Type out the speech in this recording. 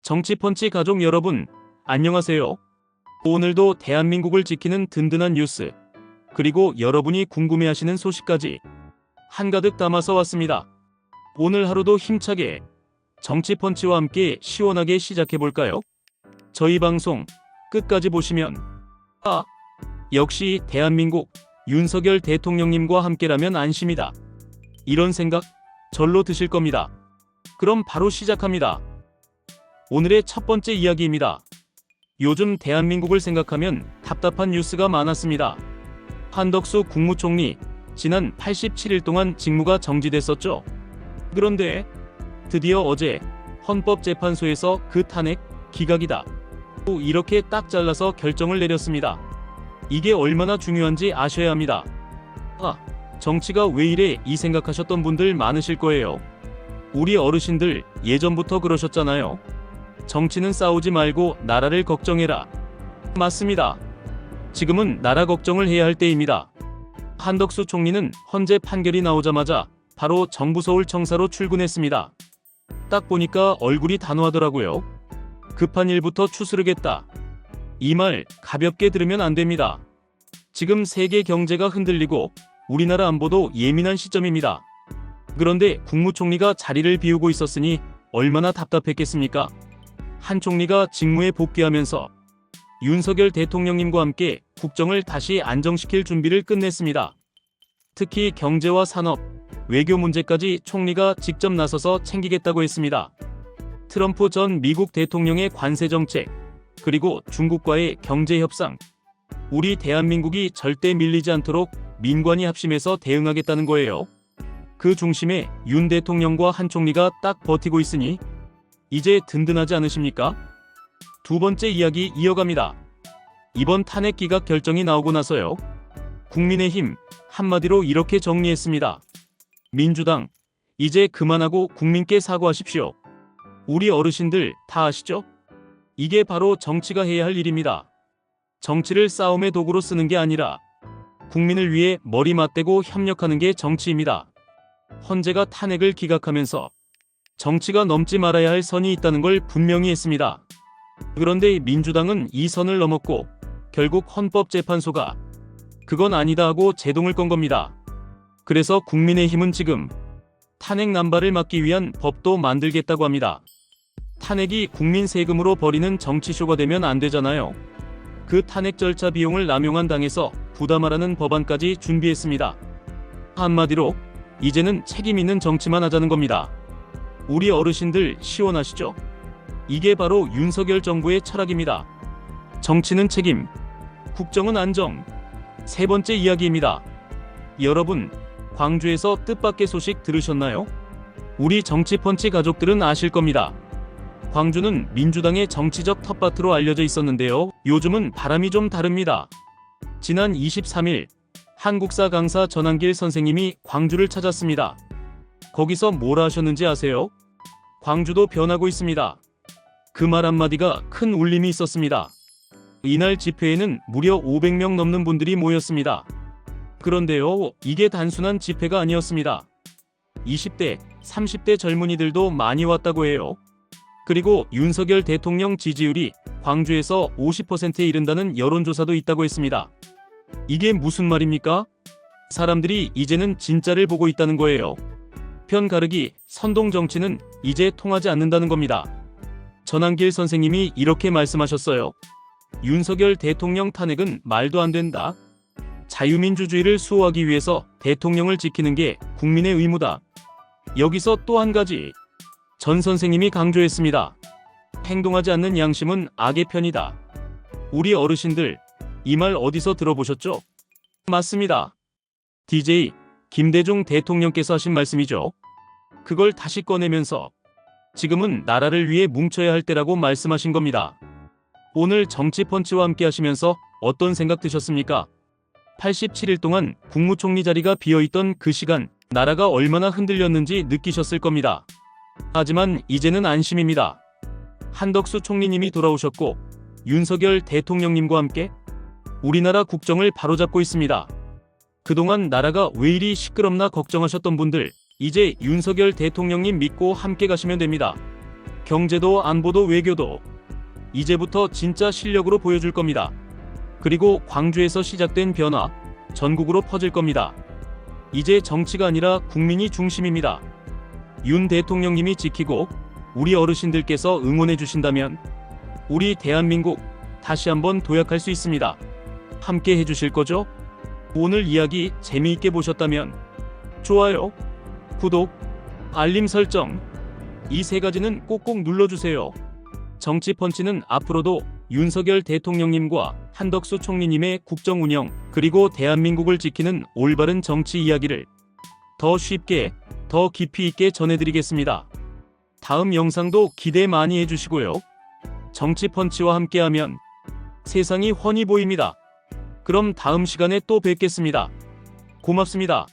정치펀치 가족 여러분, 안녕하세요. 오늘도 대한민국을 지키는 든든한 뉴스, 그리고 여러분이 궁금해하시는 소식까지 한가득 담아서 왔습니다. 오늘 하루도 힘차게 정치펀치와 함께 시원하게 시작해볼까요? 저희 방송 끝까지 보시면 역시 대한민국 윤석열 대통령님과 함께라면 안심이다, 이런 생각 절로 드실 겁니다. 그럼 바로 시작합니다. 오늘의 첫 번째 이야기입니다. 요즘 대한민국을 생각하면 답답한 뉴스가 많았습니다. 한덕수 국무총리 지난 87일 동안 직무가 정지됐었죠. 그런데 드디어 어제 헌법재판소에서 그 탄핵 기각이다, 이렇게 딱 잘라서 결정을 내렸습니다. 이게 얼마나 중요한지 아셔야 합니다. 정치가 왜 이래 이 생각하셨던 분들 많으실 거예요. 우리 어르신들 예전부터 그러셨잖아요. 정치는 싸우지 말고 나라를 걱정해라. 맞습니다. 지금은 나라 걱정을 해야 할 때입니다. 한덕수 총리는 헌재 판결이 나오자마자 바로 정부 서울청사로 출근했습니다. 딱 보니까 얼굴이 단호하더라고요. 급한 일부터 추스르겠다, 이 말 가볍게 들으면 안 됩니다. 지금 세계 경제가 흔들리고 우리나라 안보도 예민한 시점입니다. 그런데 국무총리가 자리를 비우고 있었으니 얼마나 답답했겠습니까? 한 총리가 직무에 복귀하면서 윤석열 대통령님과 함께 국정을 다시 안정시킬 준비를 끝냈습니다. 특히 경제와 산업, 외교 문제까지 총리가 직접 나서서 챙기겠다고 했습니다. 트럼프 전 미국 대통령의 관세 정책, 그리고 중국과의 경제 협상, 우리 대한민국이 절대 밀리지 않도록 민관이 합심해서 대응하겠다는 거예요. 그 중심에 윤 대통령과 한 총리가 딱 버티고 있으니 이제 든든하지 않으십니까? 두 번째 이야기 이어갑니다. 이번 탄핵 기각 결정이 나오고 나서요, 국민의힘 한마디로 이렇게 정리했습니다. 민주당, 이제 그만하고 국민께 사과하십시오. 우리 어르신들 다 아시죠? 이게 바로 정치가 해야 할 일입니다. 정치를 싸움의 도구로 쓰는 게 아니라 국민을 위해 머리 맞대고 협력하는 게 정치입니다. 헌재가 탄핵을 기각하면서 정치가 넘지 말아야 할 선이 있다는 걸 분명히 했습니다. 그런데 민주당은 이 선을 넘었고 결국 헌법재판소가 그건 아니다 하고 제동을 건 겁니다. 그래서 국민의힘은 지금 탄핵 남발을 막기 위한 법도 만들겠다고 합니다. 탄핵이 국민 세금으로 벌이는 정치쇼가 되면 안 되잖아요. 그 탄핵 절차 비용을 남용한 당에서 부담하라는 법안까지 준비했습니다. 한마디로 이제는 책임 있는 정치만 하자는 겁니다. 우리 어르신들 시원하시죠? 이게 바로 윤석열 정부의 철학입니다. 정치는 책임, 국정은 안정. 세 번째 이야기입니다. 여러분, 광주에서 뜻밖의 소식 들으셨나요? 우리 정치펀치 가족들은 아실 겁니다. 광주는 민주당의 정치적 텃밭으로 알려져 있었는데요, 요즘은 바람이 좀 다릅니다. 지난 23일 한국사 강사 전한길 선생님이 광주를 찾았습니다. 거기서 뭐라 하셨는지 아세요? 광주도 변하고 있습니다. 그 말 한마디가 큰 울림이 있었습니다. 이날 집회에는 무려 500명 넘는 분들이 모였습니다. 그런데요, 이게 단순한 집회가 아니었습니다. 20대, 30대 젊은이들도 많이 왔다고 해요. 그리고 윤석열 대통령 지지율이 광주에서 50%에 이른다는 여론조사도 있다고 했습니다. 이게 무슨 말입니까? 사람들이 이제는 진짜를 보고 있다는 거예요. 편 가르기, 선동 정치는 이제 통하지 않는다는 겁니다. 전한길 선생님이 이렇게 말씀하셨어요. 윤석열 대통령 탄핵은 말도 안 된다. 자유민주주의를 수호하기 위해서 대통령을 지키는 게 국민의 의무다. 여기서 또 한 가지 전 선생님이 강조했습니다. 행동하지 않는 양심은 악의 편이다. 우리 어르신들, 이 말 어디서 들어보셨죠? 맞습니다. DJ 김대중 대통령께서 하신 말씀이죠. 그걸 다시 꺼내면서 지금은 나라를 위해 뭉쳐야 할 때라고 말씀하신 겁니다. 오늘 정치펀치와 함께 하시면서 어떤 생각 드셨습니까? 87일 동안 국무총리 자리가 비어있던 그 시간, 나라가 얼마나 흔들렸는지 느끼셨을 겁니다. 하지만 이제는 안심입니다. 한덕수 총리님이 돌아오셨고 윤석열 대통령님과 함께 우리나라 국정을 바로잡고 있습니다. 그동안 나라가 왜 이리 시끄럽나 걱정하셨던 분들, 이제 윤석열 대통령님 믿고 함께 가시면 됩니다. 경제도 안보도 외교도 이제부터 진짜 실력으로 보여줄 겁니다. 그리고 광주에서 시작된 변화, 전국으로 퍼질 겁니다. 이제 정치가 아니라 국민이 중심입니다. 윤 대통령님이 지키고 우리 어르신들께서 응원해 주신다면 우리 대한민국 다시 한번 도약할 수 있습니다. 함께 해주실 거죠? 오늘 이야기 재미있게 보셨다면 좋아요, 구독, 알림 설정 이 세 가지는 꼭꼭 눌러주세요. 정치펀치는 앞으로도 윤석열 대통령님과 한덕수 총리님의 국정 운영 그리고 대한민국을 지키는 올바른 정치 이야기를 더 쉽게, 더 깊이 있게 전해드리겠습니다. 다음 영상도 기대 많이 해주시고요. 정치펀치와 함께하면 세상이 훤히 보입니다. 그럼 다음 시간에 또 뵙겠습니다. 고맙습니다.